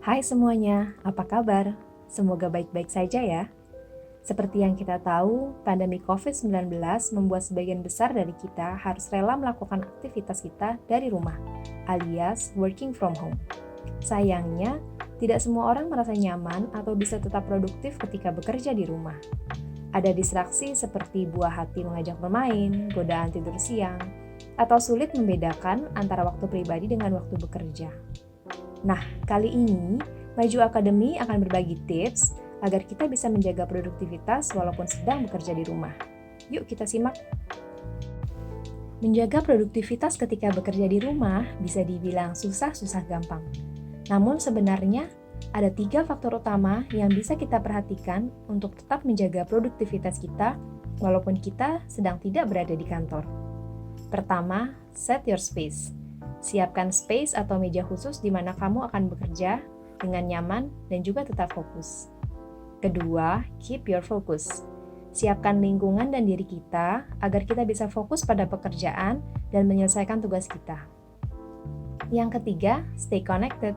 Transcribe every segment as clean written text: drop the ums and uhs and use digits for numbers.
Hai semuanya, apa kabar? Semoga baik-baik saja ya. Seperti yang kita tahu, pandemi COVID-19 membuat sebagian besar dari kita harus rela melakukan aktivitas kita dari rumah, alias working from home. Sayangnya, tidak semua orang merasa nyaman atau bisa tetap produktif ketika bekerja di rumah. Ada distraksi seperti buah hati mengajak bermain, godaan tidur siang, atau sulit membedakan antara waktu pribadi dengan waktu bekerja. Nah, kali ini Maju Akademi akan berbagi tips agar kita bisa menjaga produktivitas walaupun sedang bekerja di rumah. Yuk kita simak. Menjaga produktivitas ketika bekerja di rumah bisa dibilang susah-susah gampang. Namun sebenarnya ada 3 faktor utama yang bisa kita perhatikan untuk tetap menjaga produktivitas kita walaupun kita sedang tidak berada di kantor. Pertama, set your space. Siapkan space atau meja khusus di mana kamu akan bekerja dengan nyaman dan juga tetap fokus. Kedua, keep your focus. Siapkan lingkungan dan diri kita agar kita bisa fokus pada pekerjaan dan menyelesaikan tugas kita. Yang ketiga, stay connected.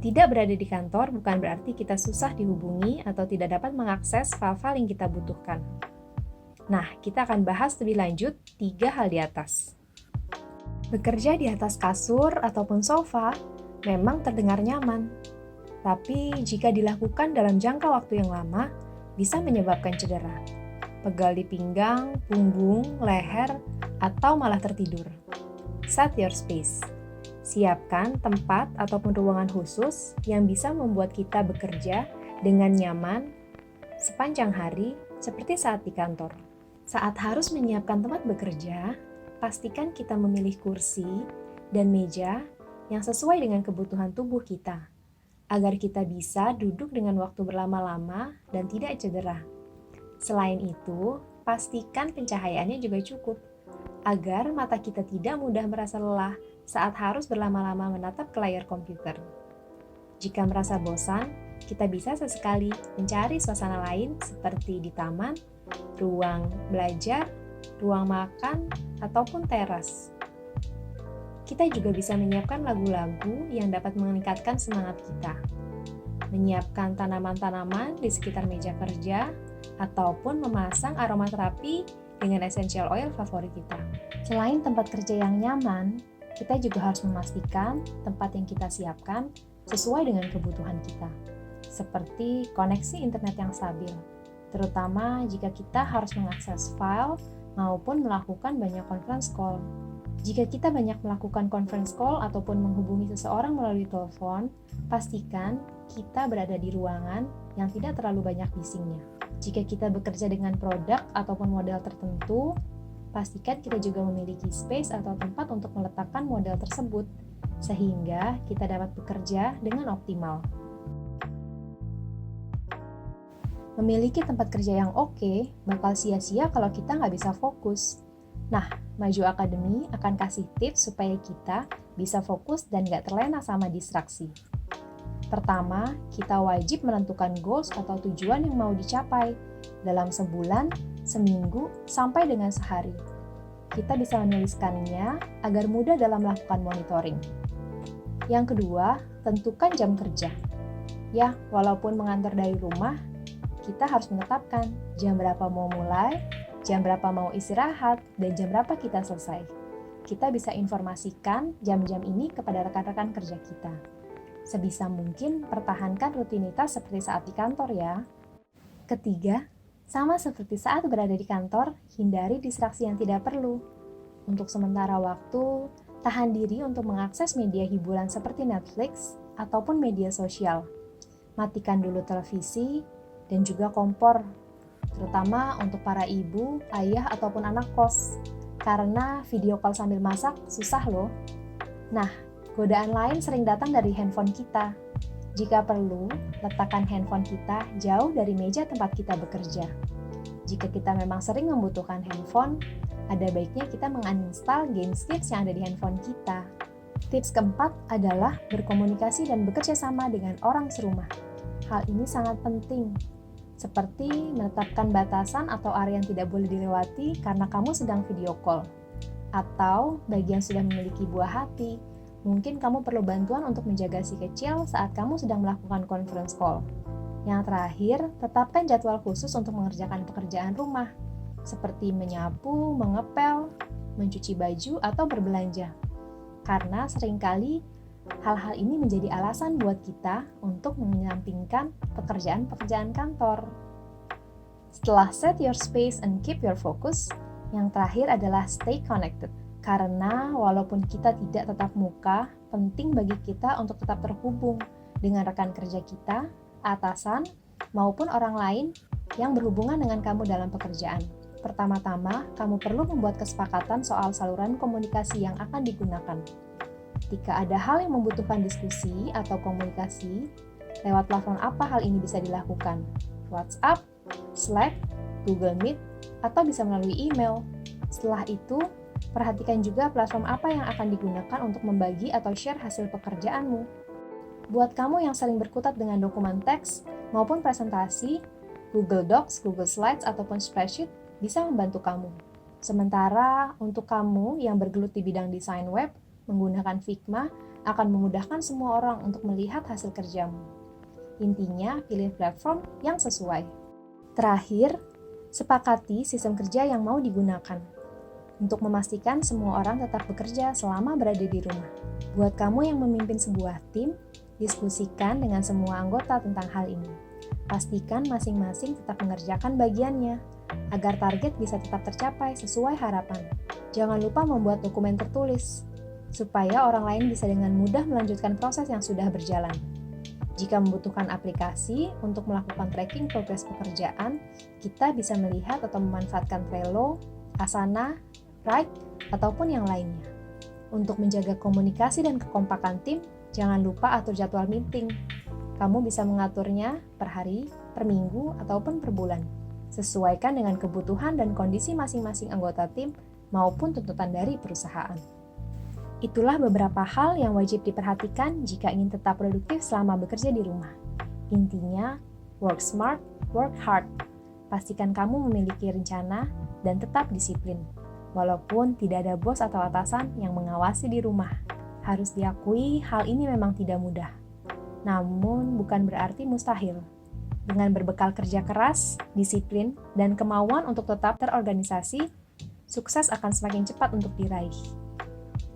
Tidak berada di kantor bukan berarti kita susah dihubungi atau tidak dapat mengakses file-file yang kita butuhkan. Nah, kita akan bahas lebih lanjut 3 hal di atas. Bekerja di atas kasur ataupun sofa memang terdengar nyaman, tapi jika dilakukan dalam jangka waktu yang lama, bisa menyebabkan cedera, pegal di pinggang, punggung, leher, atau malah tertidur. Set your space. Siapkan tempat ataupun ruangan khusus yang bisa membuat kita bekerja dengan nyaman sepanjang hari, seperti saat di kantor. Saat harus menyiapkan tempat bekerja, pastikan kita memilih kursi dan meja yang sesuai dengan kebutuhan tubuh kita, agar kita bisa duduk dengan waktu berlama-lama dan tidak cedera. Selain itu, pastikan pencahayaannya juga cukup, agar mata kita tidak mudah merasa lelah saat harus berlama-lama menatap ke layar komputer. Jika merasa bosan, kita bisa sesekali mencari suasana lain seperti di taman, ruang belajar, ruang makan, ataupun teras. Kita juga bisa menyiapkan lagu-lagu yang dapat meningkatkan semangat kita. Menyiapkan tanaman-tanaman di sekitar meja kerja, ataupun memasang aromaterapi dengan essential oil favorit kita. Selain tempat kerja yang nyaman, kita juga harus memastikan tempat yang kita siapkan sesuai dengan kebutuhan kita, seperti koneksi internet yang stabil, terutama jika kita harus mengakses file maupun melakukan banyak conference call. Jika kita banyak melakukan conference call ataupun menghubungi seseorang melalui telepon, pastikan kita berada di ruangan yang tidak terlalu banyak bisingnya. Jika kita bekerja dengan produk ataupun model tertentu, pastikan kita juga memiliki space atau tempat untuk meletakkan model tersebut, sehingga kita dapat bekerja dengan optimal. Memiliki tempat kerja yang oke bakal sia-sia kalau kita nggak bisa fokus. Nah, Maju Akademi akan kasih tips supaya kita bisa fokus dan nggak terlena sama distraksi. Pertama, kita wajib menentukan goals atau tujuan yang mau dicapai dalam sebulan, seminggu, sampai dengan sehari. Kita bisa menuliskannya agar mudah dalam melakukan monitoring. Yang kedua, tentukan jam kerja. Ya, walaupun mengantor dari rumah, kita harus menetapkan jam berapa mau mulai, jam berapa mau istirahat, dan jam berapa kita selesai. Kita bisa informasikan jam-jam ini kepada rekan-rekan kerja kita. Sebisa mungkin pertahankan rutinitas seperti saat di kantor ya. Ketiga, sama seperti saat berada di kantor, hindari distraksi yang tidak perlu. Untuk sementara waktu, tahan diri untuk mengakses media hiburan seperti Netflix ataupun media sosial. Matikan dulu televisi dan juga kompor, terutama untuk para ibu, ayah, ataupun anak kos. Karena video call sambil masak susah loh. Nah, godaan lain sering datang dari handphone kita. Jika perlu, letakkan handphone kita jauh dari meja tempat kita bekerja. Jika kita memang sering membutuhkan handphone, ada baiknya kita menginstal games yang ada di handphone kita. Tips keempat adalah berkomunikasi dan bekerja sama dengan orang serumah. Hal ini sangat penting, seperti menetapkan batasan atau area yang tidak boleh dilewati karena kamu sedang video call. Atau bagi yang sudah memiliki buah hati, Mungkin kamu perlu bantuan untuk menjaga si kecil saat kamu sedang melakukan conference call. Yang terakhir, tetapkan jadwal khusus untuk mengerjakan pekerjaan rumah, seperti menyapu, mengepel, mencuci baju, atau berbelanja. Karena seringkali hal-hal ini menjadi alasan buat kita untuk menyampingkan pekerjaan-pekerjaan kantor. Setelah set your space and keep your focus, yang terakhir adalah stay connected. Karena walaupun kita tidak tatap muka, penting bagi kita untuk tetap terhubung dengan rekan kerja kita, atasan, maupun orang lain yang berhubungan dengan kamu dalam pekerjaan. Pertama-tama, kamu perlu membuat kesepakatan soal saluran komunikasi yang akan digunakan. Jika ada hal yang membutuhkan diskusi atau komunikasi, lewat platform apa hal ini bisa dilakukan? WhatsApp, Slack, Google Meet, atau bisa melalui email. Setelah itu, perhatikan juga platform apa yang akan digunakan untuk membagi atau share hasil pekerjaanmu. Buat kamu yang sering berkutat dengan dokumen teks maupun presentasi, Google Docs, Google Slides, ataupun spreadsheet bisa membantu kamu. Sementara untuk kamu yang bergelut di bidang desain web, menggunakan Figma akan memudahkan semua orang untuk melihat hasil kerjamu. Intinya, pilih platform yang sesuai. Terakhir, sepakati sistem kerja yang mau digunakan untuk memastikan semua orang tetap bekerja selama berada di rumah. Buat kamu yang memimpin sebuah tim, diskusikan dengan semua anggota tentang hal ini. Pastikan masing-masing tetap mengerjakan bagiannya, agar target bisa tetap tercapai sesuai harapan. Jangan lupa membuat dokumen tertulis, supaya orang lain bisa dengan mudah melanjutkan proses yang sudah berjalan. Jika membutuhkan aplikasi untuk melakukan tracking progres pekerjaan, kita bisa melihat atau memanfaatkan Trello, Asana, Write, ataupun yang lainnya. Untuk menjaga komunikasi dan kekompakan tim, jangan lupa atur jadwal meeting. Kamu bisa mengaturnya per hari, per minggu, ataupun per bulan. Sesuaikan dengan kebutuhan dan kondisi masing-masing anggota tim maupun tuntutan dari perusahaan. Itulah beberapa hal yang wajib diperhatikan jika ingin tetap produktif selama bekerja di rumah. Intinya, work smart, work hard. Pastikan kamu memiliki rencana dan tetap disiplin. Walaupun tidak ada bos atau atasan yang mengawasi di rumah. Harus diakui, hal ini memang tidak mudah. Namun, bukan berarti mustahil. Dengan berbekal kerja keras, disiplin, dan kemauan untuk tetap terorganisasi, sukses akan semakin cepat untuk diraih.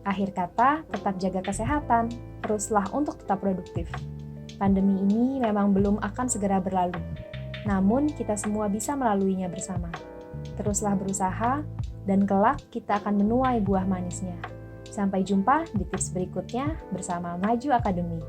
Akhir kata, tetap jaga kesehatan, teruslah untuk tetap produktif. Pandemi ini memang belum akan segera berlalu, namun kita semua bisa melaluinya bersama. Teruslah berusaha, dan kelak kita akan menuai buah manisnya. Sampai jumpa di tips berikutnya bersama Maju Academy.